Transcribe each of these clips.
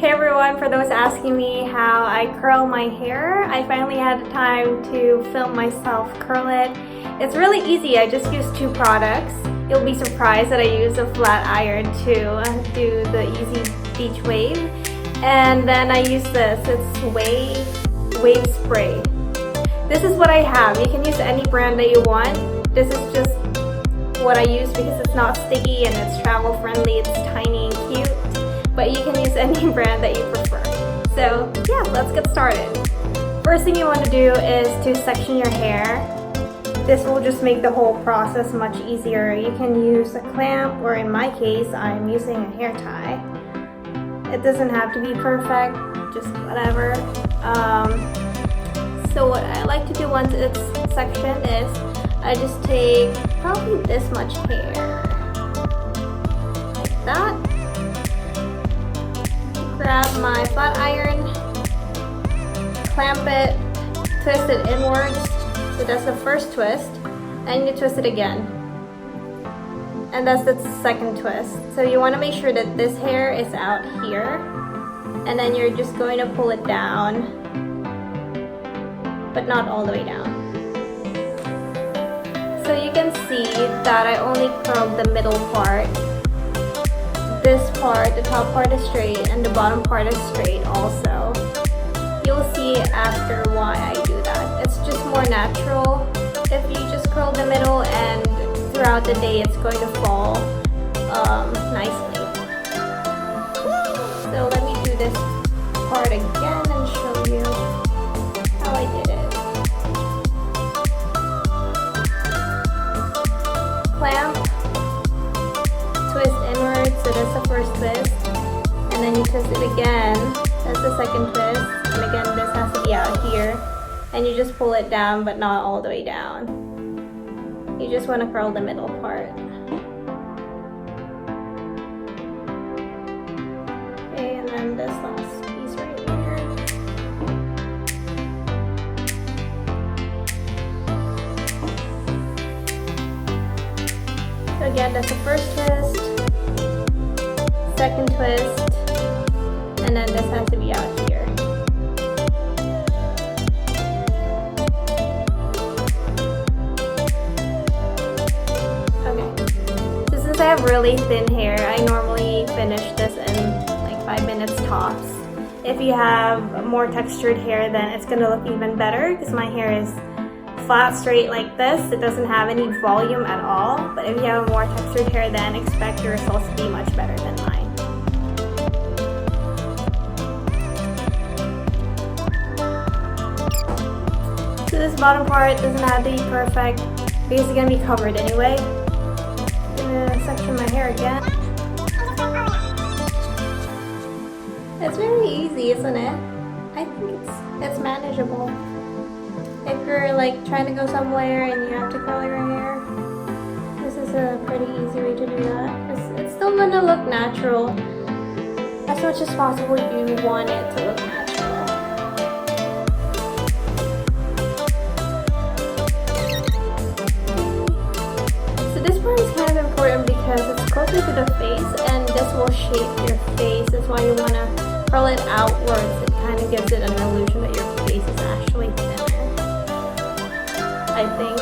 Hey everyone, for those asking me how I curl my hair, I finally had the time to film myself curl it. It's really easy, I just use two products. You'll be surprised that I use a flat iron to do the easy beach wave. And then I use this, it's wave spray. This is what I have. You can use any brand that you want. This is just what I use because it's not sticky and it's travel friendly, it's tiny and cute. But you can use any brand that you prefer. So yeah, let's get started. First thing you want to do is to section your hair. This will just make the whole process much easier. You can use a clamp, or in my case, I'm using a hair tie. It doesn't have to be perfect, just whatever. So what I like to do once it's sectioned is I just take probably this much hair, like that. Grab my flat iron, clamp it, twist it inwards. So that's the first twist, and you twist it again. And that's the second twist. So you want to make sure that this hair is out here, and then you're just going to pull it down, but not all the way down. So you can see that I only curled the middle part. This part, the top part is straight and the bottom part is straight also. You'll see after why I do that. It's just more natural if you just curl the middle, and throughout the day it's going to fall nicely. So let me do this part again and show you how I did it. Clamp, twist inward, so that's the first twist, and then you twist it again, that's the second twist, and again this has to be out here, and you just pull it down but not all the way down. You just want to curl the middle part. Okay, and then this last piece right here. So again, that's the first twist, second twist, and then this has to be out here. Okay, so since I have really thin hair, I normally finish this in like 5 minutes tops. If you have more textured hair, then it's gonna look even better because my hair is flat straight like this. It doesn't have any volume at all, but if you have more textured hair, then expect your results to be much better than mine. So this bottom part doesn't have to be perfect because it's going to be covered anyway. I'm gonna section my hair again. It's very easy, isn't it? I think it's manageable. If you're like trying to go somewhere and you have to curl your hair, this is a pretty easy way to do that. It's still gonna look natural as much as possible. You want it to look natural. So this part is kind of important because it's closer to the face, and this will shape your face. That's why you want to curl it outwards. It kind of gives it an illusion that your face is actually thinner. I think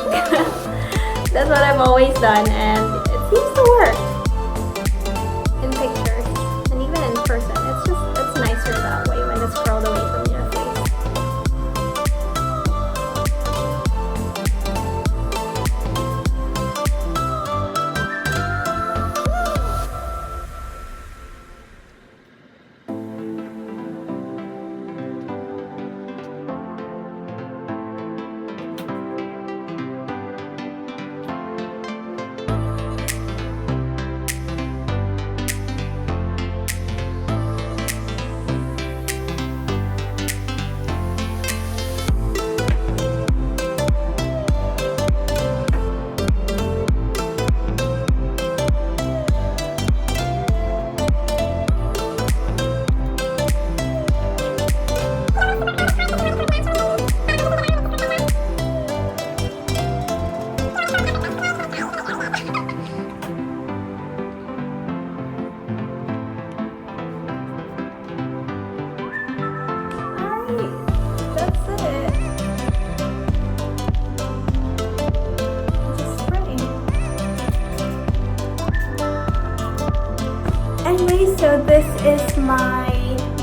that's what I've always done, and it seems to work in pictures and even in person. It's nicer that way when it's curled away from your face. Okay, so this is my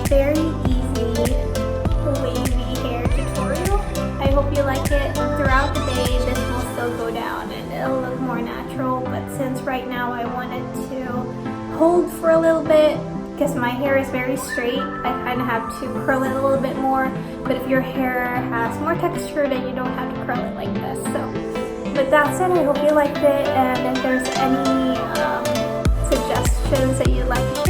very easy wavy hair tutorial. I hope you like it. Throughout the day, this will still go down and it'll look more natural, but since right now I wanted to hold for a little bit because my hair is very straight, I kind of have to curl it a little bit more, but if your hair has more texture, then you don't have to curl it like this. So with that said, I hope you liked it, and if there's any suggestions that you'd like to